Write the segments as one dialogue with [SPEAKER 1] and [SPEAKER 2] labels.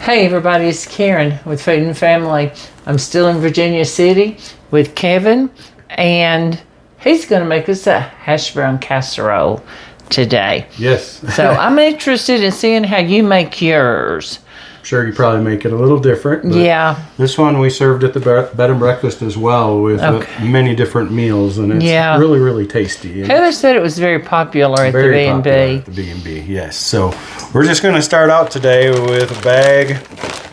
[SPEAKER 1] Hey everybody, it's Karen with Food and Family. I'm still in Virginia City with Kevin, and he's going to make us a Hashbrown Casserole today.
[SPEAKER 2] Yes.
[SPEAKER 1] So I'm interested in seeing how you make yours.
[SPEAKER 2] I'm sure you probably make it a little different. But
[SPEAKER 1] yeah.
[SPEAKER 2] This one we served at the bed and breakfast as well with many different meals, and it's really, really tasty.
[SPEAKER 1] Heather said it was very popular at the B&B.
[SPEAKER 2] At the B&B, yes. So we're just going to start out today with a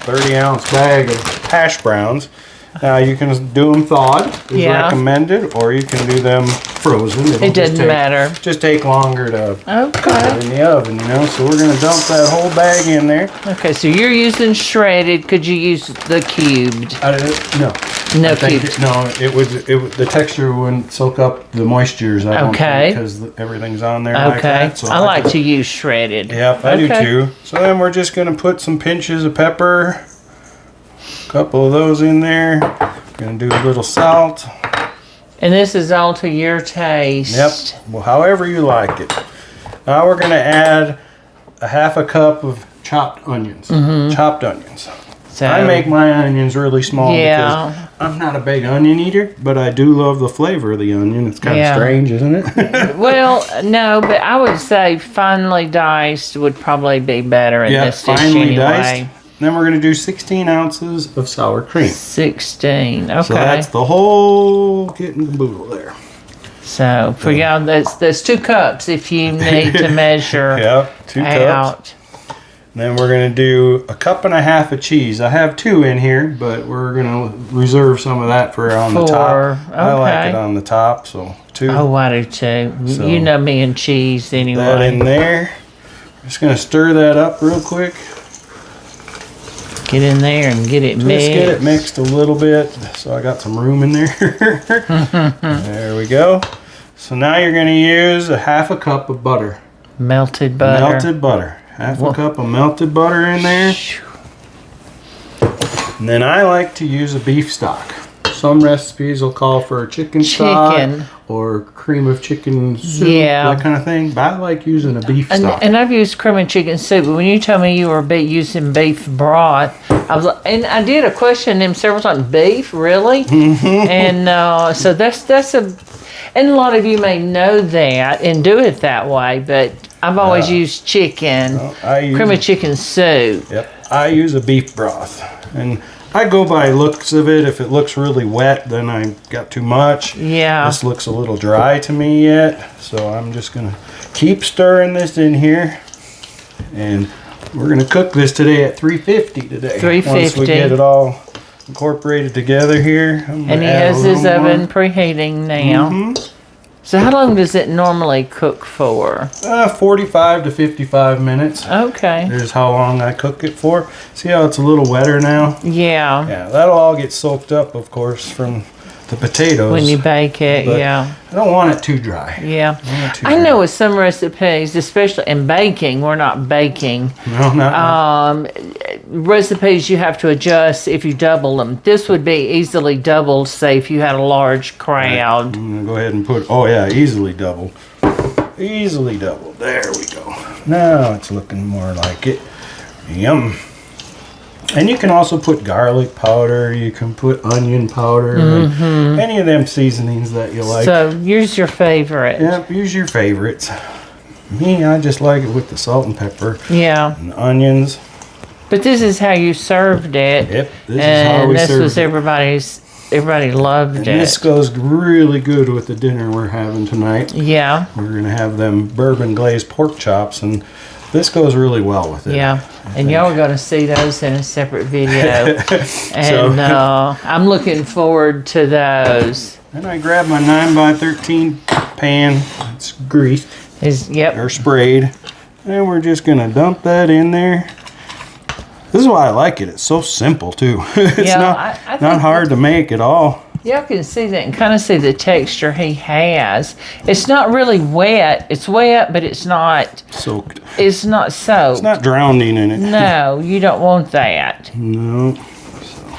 [SPEAKER 2] 30-ounce bag of hash browns. Now you can do them thawed, is recommended, or you can do them frozen.
[SPEAKER 1] It doesn't matter.
[SPEAKER 2] Just take longer to cook it in the oven, you know. So we're going to dump that whole bag in there.
[SPEAKER 1] Okay, so you're using shredded. Could you use the cubed?
[SPEAKER 2] No.
[SPEAKER 1] No cubed.
[SPEAKER 2] The texture wouldn't soak up the moistures. I don't think, because everything's on there. Like that. So
[SPEAKER 1] I like to use shredded.
[SPEAKER 2] Yep, I do too. So then we're just going to put some pinches of pepper. Couple of those in there. Gonna do a little salt.
[SPEAKER 1] And this is all to your taste.
[SPEAKER 2] Yep. Well, however you like it. Now we're gonna add a half a cup of chopped onions. Chopped onions. So I make my onions really small because I'm not a big onion eater, but I do love the flavor of the onion. It's kind of strange, isn't it?
[SPEAKER 1] Well, no, but I would say finely diced would probably be better in this dish anyway. Diced.
[SPEAKER 2] Then we're going to do 16 ounces of sour cream.
[SPEAKER 1] 16, okay.
[SPEAKER 2] So that's the whole kit and caboodle there.
[SPEAKER 1] So for y'all, that's 2 cups if you need to measure
[SPEAKER 2] 2 cups. And then we're going to do 1.5 cups of cheese. I have 2 in here, but we're going to reserve some of that for on the top. Okay. I like it on the top, so 2.
[SPEAKER 1] Oh, I do too. So you know me and cheese anyway.
[SPEAKER 2] That in there. Just going to stir that up real quick.
[SPEAKER 1] Get in there and get it mixed.
[SPEAKER 2] Just get it mixed a little bit, so I got some room in there. There we go. So now you're going to use 1/2 cup of butter.
[SPEAKER 1] Melted butter.
[SPEAKER 2] Melted butter. 1/2 cup of melted butter in there. And then I like to use a beef stock. Some recipes will call for chicken stock or cream of chicken soup, that kind of thing. But I like using a beef stock.
[SPEAKER 1] And I've used cream of chicken soup. But when you told me you were using beef broth, I was like, and I did question them several times. Beef, really? And so that's a, and a lot of you may know that and do it that way. But I've always used chicken, cream of chicken soup.
[SPEAKER 2] Yep, I use a beef broth, and I go by looks of it. If it looks really wet, then I got too much. Yeah. This looks a little dry to me yet. So I'm just going to keep stirring this in here. And we're going to cook this today at 350 today. 350. Once we get it all incorporated together here.
[SPEAKER 1] And he has his oven preheating now. So how long does it normally cook for?
[SPEAKER 2] 45 to 55 minutes.
[SPEAKER 1] Okay.
[SPEAKER 2] There's how long I cook it for. See how it's a little wetter now?
[SPEAKER 1] Yeah.
[SPEAKER 2] Yeah, that'll all get soaked up, of course, from the potatoes.
[SPEAKER 1] When you bake it, I
[SPEAKER 2] don't want it too dry.
[SPEAKER 1] Yeah. I know with some recipes, especially in baking, we're not baking.
[SPEAKER 2] No, not
[SPEAKER 1] recipes you have to adjust if you double them. This would be easily doubled, say, if you had a large crowd.
[SPEAKER 2] I'm going to go ahead and put, easily doubled. Easily doubled. There we go. Now it's looking more like it. Yum. And you can also put garlic powder. You can put onion powder. Any of them seasonings that you like.
[SPEAKER 1] So use your favorite.
[SPEAKER 2] Yep, use your favorites. Me, I just like it with the salt and pepper.
[SPEAKER 1] Yeah.
[SPEAKER 2] And the onions.
[SPEAKER 1] But this is how you served it.
[SPEAKER 2] Yep, this is how we served it.
[SPEAKER 1] Everybody loved it.
[SPEAKER 2] This goes really good with the dinner we're having tonight. Yeah. We're going to have them bourbon glazed pork chops, and this goes really well with it.
[SPEAKER 1] Yeah, and y'all are going to see those in a separate video. And I'm looking forward to those.
[SPEAKER 2] And I grabbed my 9x13 pan. It's greased. Or sprayed. And we're just going to dump that in there. This is why I like it. It's so simple, too. It's not hard to make at all.
[SPEAKER 1] Y'all can see that and kind of see the texture he has. It's not really wet. It's wet, but it's not
[SPEAKER 2] soaked.
[SPEAKER 1] It's not soaked.
[SPEAKER 2] It's not drowning in it.
[SPEAKER 1] No, you don't want that.
[SPEAKER 2] No. So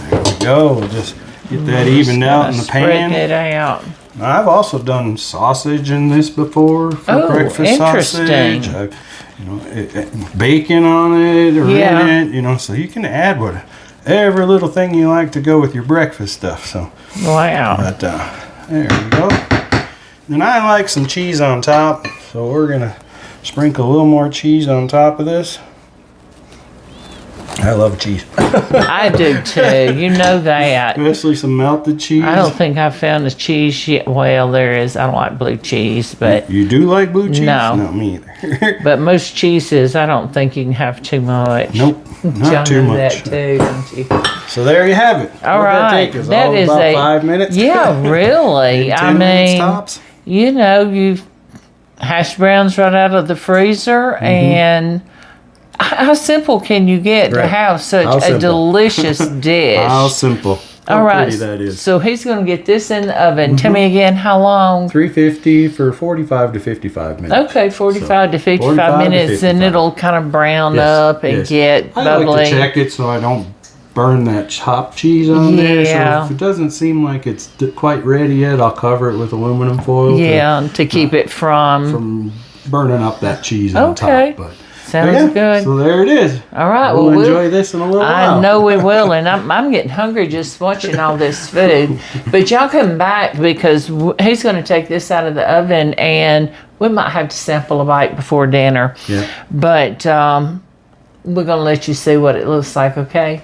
[SPEAKER 2] there we go. We'll just get that evened out in the pan.
[SPEAKER 1] Spread that out.
[SPEAKER 2] I've also done sausage in this before for breakfast sausage. I've you know, bacon on it or in it, you know, so you can add whatever little thing you like to go with your breakfast stuff. So
[SPEAKER 1] wow.
[SPEAKER 2] But there we go. Then I like some cheese on top, so we're gonna sprinkle a little more cheese on top of this. I love cheese.
[SPEAKER 1] I do too. You know that.
[SPEAKER 2] Especially some melted cheese.
[SPEAKER 1] I don't think I've found the cheese yet. Well, there is. I don't like blue cheese, but
[SPEAKER 2] you do like blue cheese?
[SPEAKER 1] No,
[SPEAKER 2] no, me either.
[SPEAKER 1] But most cheeses, I don't think you can have too much.
[SPEAKER 2] Nope, not too much.
[SPEAKER 1] That too, don't you?
[SPEAKER 2] So there you have it.
[SPEAKER 1] All right,
[SPEAKER 2] that is about 5 minutes.
[SPEAKER 1] Yeah, really.
[SPEAKER 2] 10 minutes tops.
[SPEAKER 1] You know, you've hash browns right out of the freezer, and how simple can you get to have such a delicious dish?
[SPEAKER 2] How simple. How pretty that is.
[SPEAKER 1] So he's going to get this in the oven. Tell me again, how long?
[SPEAKER 2] 350 for 45 to 55 minutes.
[SPEAKER 1] Okay, 45 to 55 minutes, and it'll kind of brown up and get bubbly.
[SPEAKER 2] I like to check it so I don't burn that chopped cheese on there. So if it doesn't seem like it's quite ready yet, I'll cover it with aluminum foil.
[SPEAKER 1] To keep it from
[SPEAKER 2] burning up that cheese on top. But
[SPEAKER 1] sounds good.
[SPEAKER 2] So there it is.
[SPEAKER 1] All right.
[SPEAKER 2] We'll enjoy this in a little while.
[SPEAKER 1] I know we will, and I'm getting hungry just watching all this food. But y'all come back because he's going to take this out of the oven, and we might have to sample a bite before dinner.
[SPEAKER 2] Yeah.
[SPEAKER 1] But we're going to let you see what it looks like, okay?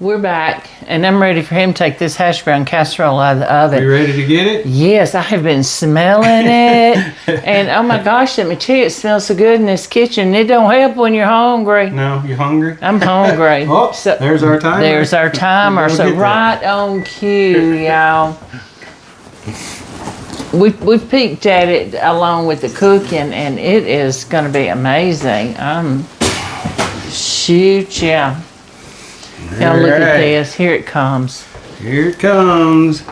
[SPEAKER 1] We're back, and I'm ready for him to take this Hashbrown Casserole out of the oven.
[SPEAKER 2] Are you ready to get it?
[SPEAKER 1] Yes, I have been smelling it. And oh my gosh, let me tell you, it smells so good in this kitchen. It don't help when you're hungry.
[SPEAKER 2] No, you hungry?
[SPEAKER 1] I'm hungry.
[SPEAKER 2] So, there's our timer.
[SPEAKER 1] There's our timer. So right on cue, y'all. We've peeked at it along with the cooking, and it is going to be amazing. Shoot, yeah. Now look at this. Here it comes.
[SPEAKER 2] Here it comes.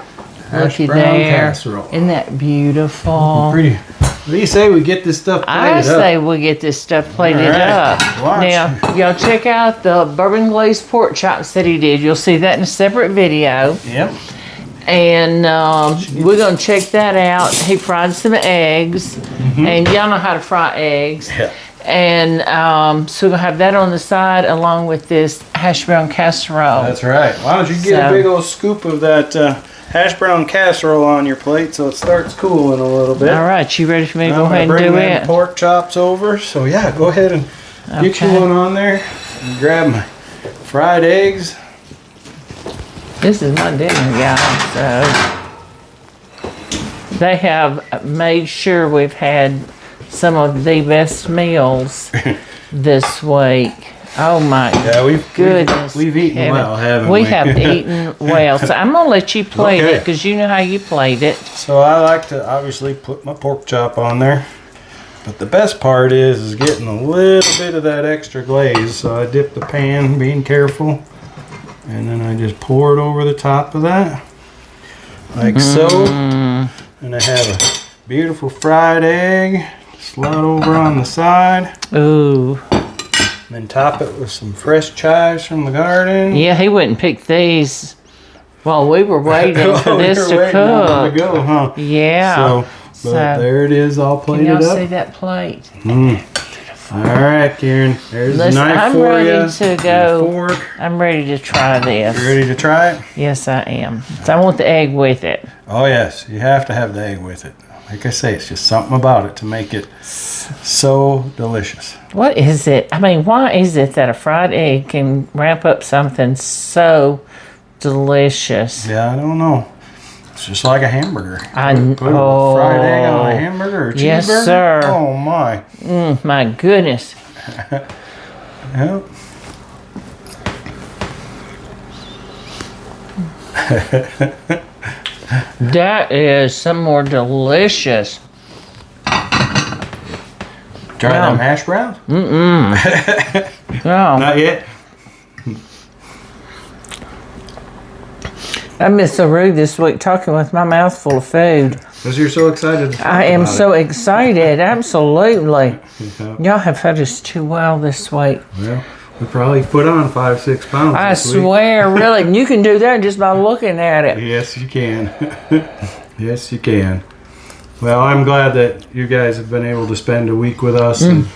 [SPEAKER 1] Looky there. Casserole. Isn't that beautiful?
[SPEAKER 2] Pretty. What do you say we get this stuff plated up?
[SPEAKER 1] I say we get this stuff plated up.
[SPEAKER 2] Watch.
[SPEAKER 1] Now, y'all check out the bourbon glazed pork chops that he did. You'll see that in a separate video.
[SPEAKER 2] Yep.
[SPEAKER 1] And we're going to check that out. He fried some eggs. And y'all know how to fry eggs.
[SPEAKER 2] Yeah.
[SPEAKER 1] And so we're going to have that on the side along with this Hashbrown Casserole.
[SPEAKER 2] That's right. Why don't you get a big old scoop of that Hashbrown Casserole on your plate so it starts cooling a little bit.
[SPEAKER 1] All right. You ready for me to go ahead and do
[SPEAKER 2] it? Pork chops over. So yeah, go ahead and get you one on there. And grab my fried eggs.
[SPEAKER 1] This is my dinner, guys. So they have made sure we've had some of the best meals this week. Oh my goodness.
[SPEAKER 2] We've eaten well, haven't we?
[SPEAKER 1] We have eaten well. So I'm going to let you plate it because you know how you played it.
[SPEAKER 2] So I like to obviously put my pork chop on there. But the best part is getting a little bit of that extra glaze. So I dip the pan, being careful. And then I just pour it over the top of that. Like so. And I have a beautiful fried egg. Slide over on the side.
[SPEAKER 1] Ooh.
[SPEAKER 2] And then top it with some fresh chives from the garden.
[SPEAKER 1] Yeah, he wouldn't pick these while we were waiting for this to cook.
[SPEAKER 2] To go, huh?
[SPEAKER 1] Yeah.
[SPEAKER 2] So there it is, all plated up.
[SPEAKER 1] Can y'all see that plate?
[SPEAKER 2] All right, Karen. There's a knife for you.
[SPEAKER 1] I'm ready to go.
[SPEAKER 2] Fork.
[SPEAKER 1] I'm ready to try this.
[SPEAKER 2] You ready to try it?
[SPEAKER 1] Yes, I am. So I want the egg with it.
[SPEAKER 2] Oh, yes. You have to have the egg with it. Like I say, it's just something about it to make it so delicious.
[SPEAKER 1] What is it? I mean, why is it that a fried egg can wrap up something so delicious?
[SPEAKER 2] Yeah, I don't know. It's just like a hamburger. Put
[SPEAKER 1] a
[SPEAKER 2] fried egg on a hamburger or cheeseburger?
[SPEAKER 1] Yes, sir.
[SPEAKER 2] Oh, my.
[SPEAKER 1] My goodness.
[SPEAKER 2] Yep.
[SPEAKER 1] That is some more delicious.
[SPEAKER 2] Try them hash browns?
[SPEAKER 1] No.
[SPEAKER 2] Not yet?
[SPEAKER 1] I've been so rude this week talking with my mouth full of food.
[SPEAKER 2] Because you're so excited.
[SPEAKER 1] I am so excited. Absolutely. Y'all have fed us too well this week.
[SPEAKER 2] Well, we probably put on 5-6 pounds.
[SPEAKER 1] I swear, really. And you can do that just by looking at it.
[SPEAKER 2] Yes, you can. Yes, you can. Well, I'm glad that you guys have been able to spend a week with us, and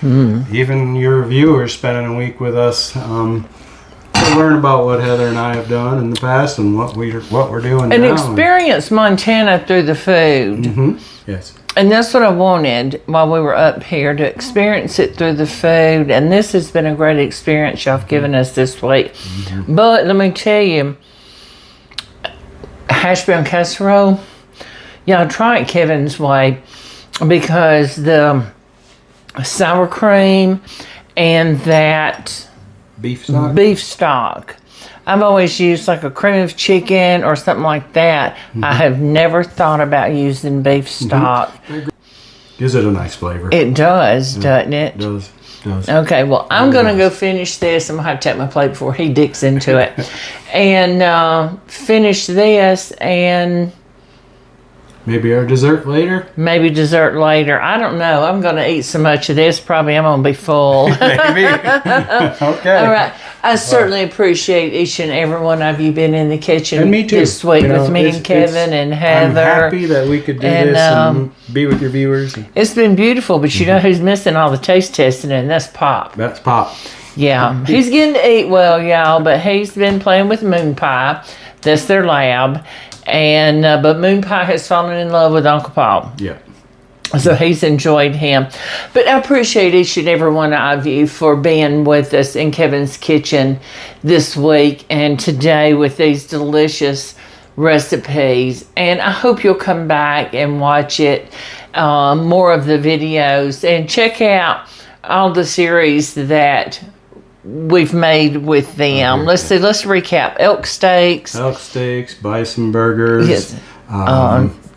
[SPEAKER 2] even your viewers spending a week with us to learn about what Heather and I have done in the past and what we're doing now.
[SPEAKER 1] And experience Montana through the food.
[SPEAKER 2] Yes.
[SPEAKER 1] And that's what I wanted while we were up here, to experience it through the food. And this has been a great experience y'all have given us this week. But let me tell you, Hashbrown Casserole, y'all try it Kevin's way, because the sour cream and that
[SPEAKER 2] beef
[SPEAKER 1] stock. I've always used like a cream of chicken or something like that. I have never thought about using beef stock.
[SPEAKER 2] Gives it a nice flavor.
[SPEAKER 1] It does, doesn't it?
[SPEAKER 2] It does.
[SPEAKER 1] Okay, well, I'm going to go finish this. I'm going to have to take my plate before he digs into it. And finish this, and
[SPEAKER 2] maybe our dessert later?
[SPEAKER 1] Maybe dessert later. I don't know. I'm going to eat so much of this, probably I'm going to be full.
[SPEAKER 2] Maybe. Okay.
[SPEAKER 1] All right. I certainly appreciate each and every one of you being in the kitchen
[SPEAKER 2] and me too.
[SPEAKER 1] This week with me and Kevin and Heather.
[SPEAKER 2] I'm happy that we could do this and be with your viewers.
[SPEAKER 1] It's been beautiful, but you know who's missing all the taste testing, and that's Pop.
[SPEAKER 2] That's Pop.
[SPEAKER 1] Yeah. He's getting to eat well, y'all, but he's been playing with Moonpie. That's their lab. And but Moonpie has fallen in love with Uncle Paul.
[SPEAKER 2] Yeah.
[SPEAKER 1] So he's enjoyed him. But I appreciate each and every one of you for being with us in Kevin's kitchen this week and today with these delicious recipes. And I hope you'll come back and watch it, more of the videos, and check out all the series that we've made with them.
[SPEAKER 2] Okay.
[SPEAKER 1] Let's see. Let's recap. Elk steaks,
[SPEAKER 2] bison burgers,
[SPEAKER 1] yes.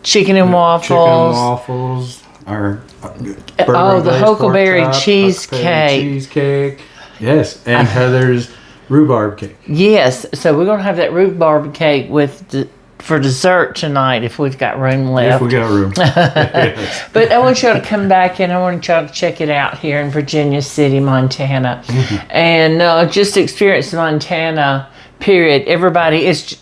[SPEAKER 1] Chicken and waffles.
[SPEAKER 2] Our
[SPEAKER 1] the Huckleberry Cheesecake.
[SPEAKER 2] Yes, and Heather's rhubarb cake.
[SPEAKER 1] Yes, so we're going to have that rhubarb cake for dessert tonight if we've got room left.
[SPEAKER 2] If we got room. Yes.
[SPEAKER 1] But I want y'all to come back, and I want y'all to check it out here in Virginia City, Montana. And just experience Montana, period. Everybody's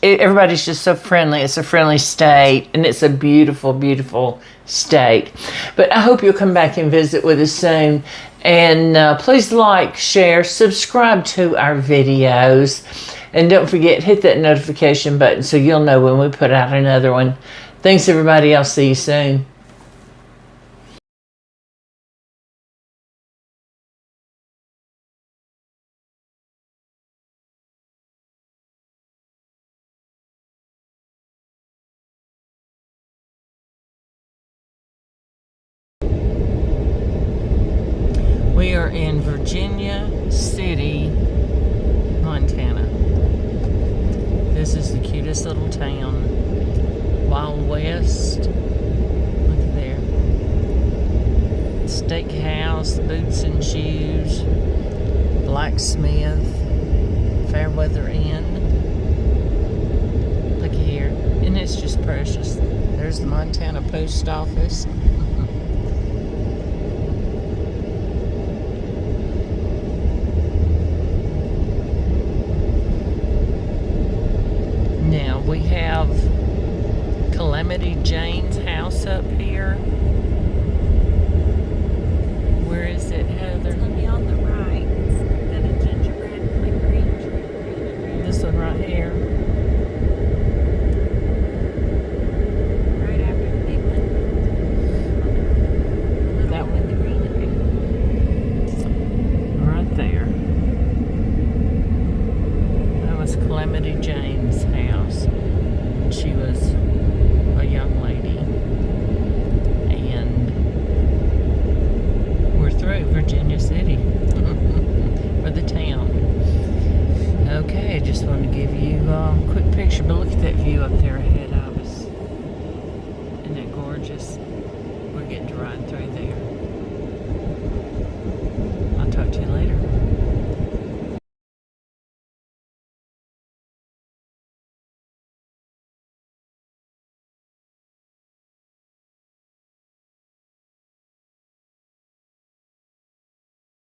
[SPEAKER 1] just so friendly. It's a friendly state, and it's a beautiful, beautiful state. But I hope you'll come back and visit with us soon. And please like, share, subscribe to our videos. And don't forget, hit that notification button so you'll know when we put out another one. Thanks, everybody. I'll see you soon. We are in Virginia City, Montana. This is the cutest little town. Wild West. Look at there. Steakhouse, Boots and Shoes, Blacksmith, Fairweather Inn. Look here. And it's just precious. There's the Montana Post Office. Now we have Calamity Jane's house up here. Where is it, Heather?
[SPEAKER 3] It's going to be on the right. It's got a gingerbread and green tree.
[SPEAKER 1] This one right here.
[SPEAKER 3] Right after the big one.
[SPEAKER 1] That one.
[SPEAKER 3] The greenery.
[SPEAKER 1] Right there. That was Calamity Jane's house. She was a young lady. And we're through Virginia City. Or the town. Okay, just wanted to give you a quick picture, but look at that view up there ahead of us. Isn't that gorgeous? We're getting to ride through there.